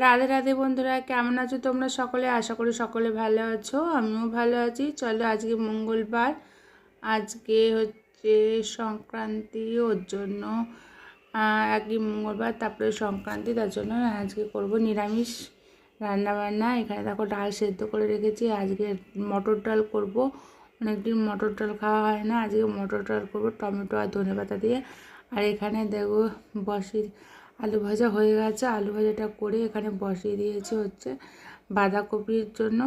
রাধে রাধে বন্ধুরা, কেমন আছো তোমরা সকলে? আশা করি সকলে ভালো আছো, আমিও ভালো আছি। চলো, আজকে মঙ্গলবার, আজকে হচ্ছে সংক্রান্তি, ওর জন্য একই মঙ্গলবার, তারপরে সংক্রান্তি, তার জন্য আজকে করব নিরামিষ রান্নাবান্না। এখানে দেখো ডাল সেদ্ধ করে রেখেছি, আজকে মটর ডাল করব। অনেকদিন মটর ডাল খাওয়া হয় না, আজকে মটর ডাল করবো টমেটো আর ধনেপাতা দিয়ে। আর এখানে দেখো আলু ভাজা হয়ে গেছে, আলু ভাজাটা করে এখানে বসিয়ে দিয়েছি হচ্ছে বাঁধাকপির জন্য।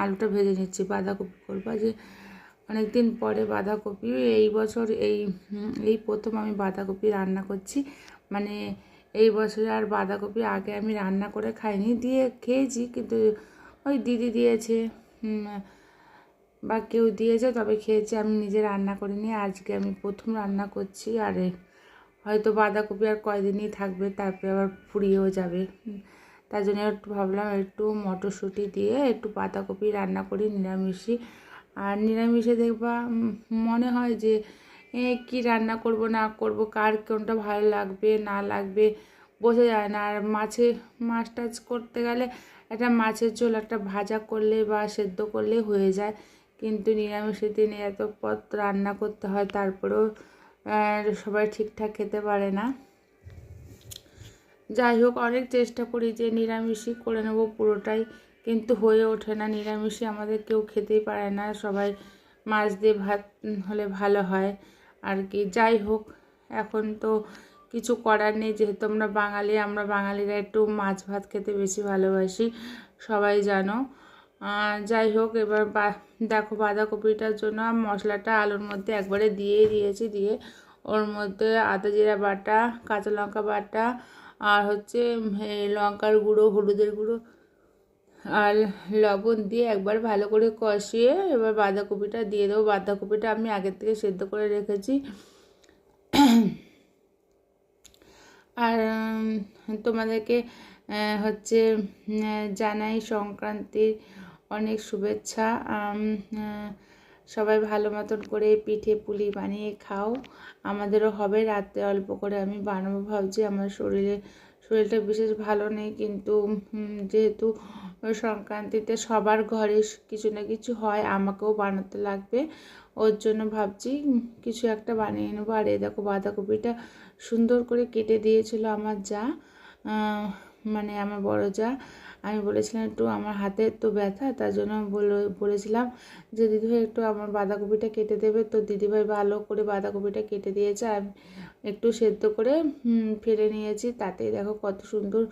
আলুটা ভেজে নিচ্ছি, বাঁধাকপি করবো যে অনেক দিন পরে বাঁধাকপি। এই বছর এই প্রথম আমি বাঁধাকপি রান্না করছি, মানে এই বছরে। আর বাঁধাকপি আগে আমি রান্না করে খাইনি, দিয়ে খেয়েছি কিন্তু ওই দিদি দিয়েছে বা কেউ দিয়েছে তবে খেয়েছি, আমি নিজে রান্না করিনি। আজকে আমি প্রথম রান্না করছি। আর হয়তো বাঁধাকপি আর কয়দিনই থাকবে, তারপরে আবার ফুরিয়েও যাবে। তার জন্য একটু ভাবলাম একটু মটরশুঁটি দিয়ে একটু বাঁধাকপি রান্না করি নিরামিষই। আর নিরামিষে দেখবা মনে হয় যে কি রান্না করব না করব, কার কোনটা ভালো লাগবে না লাগবে বোঝা যায় না। আর মাছ টাছ করতে গেলে একটা মাছের ঝোল একটা ভাজা করলে বা সেদ্ধ করলে হয়ে যায়, কিন্তু নিরামিষের দিনে এত পদ রান্না করতে হয়, তারপরেও সবাই ঠিকঠাক খেতে পারে না। যাই হোক, অনেক চেষ্টা করি যে নিরামিষই করে নেব পুরোটাই, কিন্তু হয়ে ওঠে না। নিরামিষই আমাদের কেউ খেতেই পারে না, সবাই মাছ দিয়ে ভাত হলে ভালো হয় আর কি। যাই হোক, এখন তো কিছু করার নেই, যেহেতু আমরা বাঙালিরা একটু মাছ ভাত খেতে বেশি ভালোবাসি, সবাই জানো। যাই হোক, এবার দেখো বাঁধাকপিটার জন্য মশলাটা আলুর মধ্যে একবারে দিয়েই দিয়েছি, দিয়ে ওর মধ্যে আদা জিরা বাটা, কাঁচা লঙ্কা বাটা, আর হচ্ছে লঙ্কার গুঁড়ো, হলুদের গুঁড়ো আর লবণ দিয়ে একবার ভালো করে কষিয়ে এবার বাঁধাকপিটা দিয়ে দেবো। বাঁধাকপিটা আমি আগের থেকে সেদ্ধ করে রেখেছি। আর তোমাদেরকে হচ্ছে জানাই সংক্রান্তির অনেক শুভেচ্ছা। সবাই ভালো মতন করে পিঠে পুলি বানিয়ে খাও, আমাদেরও হবে। রাতে অল্প করে আমি বানাবো ভাবছি। আমার শরীরটা বিশেষ ভালো নেই, কিন্তু যেহেতু সংক্রান্তিতে সবার ঘরে কিছু না কিছু হয়, আমাকেও বানাতে লাগবে, ওর জন্য ভাবছি কিছু একটা বানিয়ে নেবো। আর এই দেখো বাঁধাকপিটা সুন্দর করে কেটে দিয়েছিল আমার যা, মানে আমার বড় যা। আমি বলেছিলাম একটু আমার হাতে তো ব্যথা, তার জন্য বলেছিলাম যে দিদিভাই একটু আমার বাঁধাকপিটা কেটে দেবে। তো দিদিভাই ভালো করে বাঁধাকপিটা কেটে দিয়েছে, আর একটু সেদ্ধ করে ফেলে নিয়েছি। তাতেই দেখো কত সুন্দর,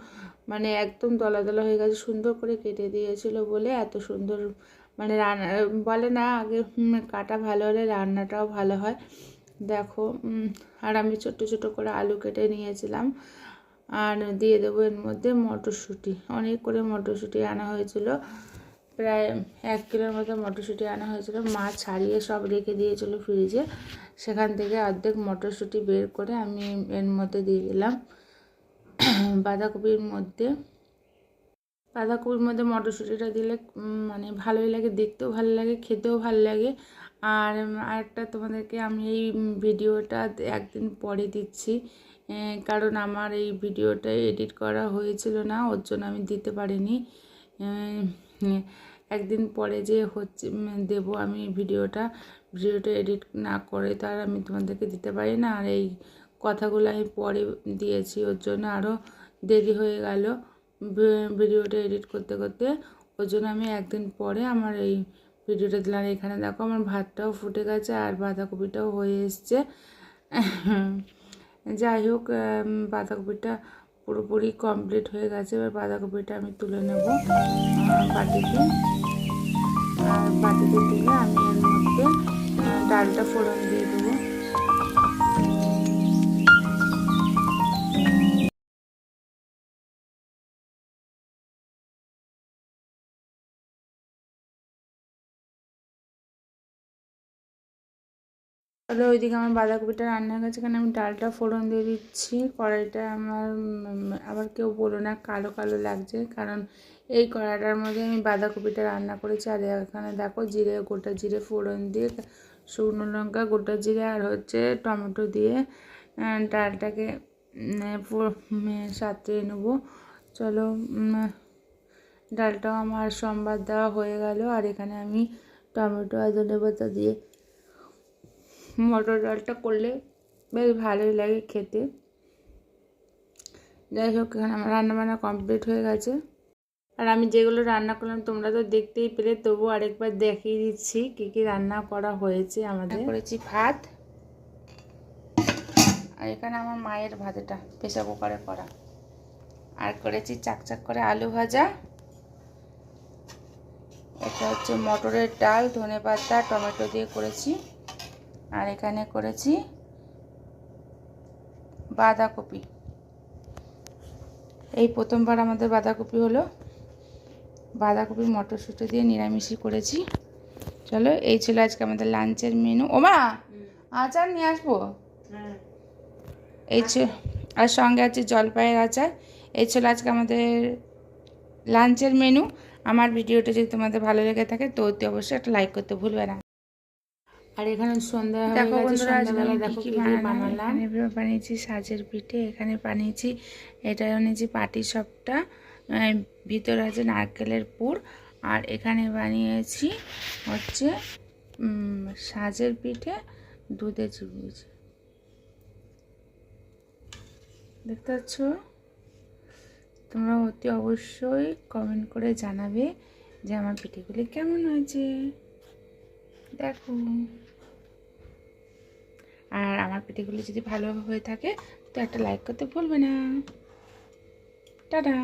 মানে একদম দলা দলা হয়ে গেছে, সুন্দর করে কেটে দিয়েছিল বলে এত সুন্দর। মানে রান্না বলে না আগে কাটা ভালো হলে রান্নাটাও ভালো হয়। দেখো, আর আমি ছোট ছোট করে আলু কেটে নিয়েছিলাম, আর দিয়ে দেবো এর মধ্যে মটরশুঁটি। অনেক করে মটরশুঁটি আনা হয়েছিল, প্রায় 1 কিলোর মতো মটরশুঁটি আনা হয়েছিল। মা ছাড়িয়ে সব রেখে দিয়েছিল ফ্রিজে, সেখান থেকে অর্ধেক মটরশুঁটি বের করে আমি এর মধ্যে দিয়ে দিলাম বাঁধাকপির মধ্যে। মটরশুঁটিটা দিলে মানে ভালোই লাগে, দেখতেও ভালো লাগে, খেতেও ভালো লাগে। আর আরেকটা তোমাদেরকে আমি এই ভিডিওটা একদিন পরে দিচ্ছি, কারণ আমার এই ভিডিওটা এডিট করা হয়েছিল না, ওর জন্য আমি দিতে পারিনি। একদিন পরে যে হচ্ছে দেব আমি ভিডিওটা এডিট না করে তার আমি তোমাদেরকে দিতে পারি না। আর এই কথাগুলো আমি পরে দিয়েছি, ওর জন্য আরও দেরি হয়ে গেল ভিডিওটা এডিট করতে করতে। ওর জন্য আমি একদিন পরে আমার এই ভিডিওটা দিলাম। এখানে দেখো আমার ভাতটাও ফুটে গেছে আর বাঁধাকপিটাও হয়ে এসছে। যাই হোক, বাঁধাকপিটা পুরোপুরি কমপ্লিট হয়ে গেছে। এবার বাঁধাকপিটা আমি তুলে নেব বাটিতে, আর বাটিতে তুলে আমি এর মধ্যে ডালটা ফোড়ন দিয়ে দেবো। তাহলে ওইদিকে আমার বাঁধাকপিটা রান্না হয়ে গেছে, এখানে আমি ডালটা ফোড়ন দিয়ে দিচ্ছি। কড়াইটা আমার আবার কেউ বলো না কালো কালো লাগছে, কারণ এই কড়াইটার মধ্যে আমি বাঁধাকপিটা রান্না করেছি। আর এখানে দেখো গোটা জিরে ফোড়ন দিয়ে, শুকনো লঙ্কা, গোটা জিরে আর হচ্ছে টমেটো দিয়ে ডালটাকে সাঁতরিয়ে নেবো। চলো ডালটাও আমার সোমবার দেওয়া হয়ে গেল। আর এখানে আমি টমেটো আর ধনেপাতা দিয়ে মটর ডালটা করলে বেশ ভালোই লাগে খেতে। যাই হোক, এখানে আমার রান্নাবান্না কমপ্লিট হয়ে গেছে। আর আমি যেগুলো রান্না করলাম তোমরা তো দেখতেই পেলে, তবু আরেকবার দেখিয়ে দিচ্ছি কী কী রান্না করা হয়েছে। আমাদের করেছি ভাত, আর এখানে আমার মায়ের ভাতটা প্রেসার কুকারে করা, আর করেছি চাকচাক করে আলু ভাজা। এটা হচ্ছে মটরের ডাল, ধনেপাতা টমেটো দিয়ে করেছি। আর এখানে করেছি বাঁধাকপি। এই প্রথমবার আমাদের বাঁধাকপি হলো। বাঁধাকপি মটরশুঁটি দিয়ে নিরামিষই করেছি। চলো, এই ছিল আজকে আমাদের লাঞ্চের মেনু। ওমা আচার নিয়ে আসবো। এই আর সঙ্গে আছে জলপাইয়ের আচার। এই ছিল আজকে আমাদের লাঞ্চের মেনু। আমার ভিডিওটা যদি তোমাদের ভালো লেগে থাকে তো অতি অবশ্যই একটা লাইক করতে ভুলবে না। আর এখানে সন্ধ্যা হয়ে গেছে, সন্ধ্যাবেলা দেখো কি বানালাম। এখানে বানিয়েছি সাজের পিঠে, এখানে বানিয়েছি এটা বানিয়েছি পাটিসাপটা, ভিতরে আছে নারকেলের পুর। আর এখানে বানিয়েছি হচ্ছে সাজের পিঠে দুধে চুবিয়েছি। দেখতে পাচ্ছ? তোমরা অতি অবশ্যই কমেন্ট করে জানাবে যে আমার পিঠেগুলি কেমন হয়েছে। দেখো, আর আমার পিঠেগুলি যদি ভালো হয়ে থাকে তো একটা লাইক করতে ভুলবে না। টাটা।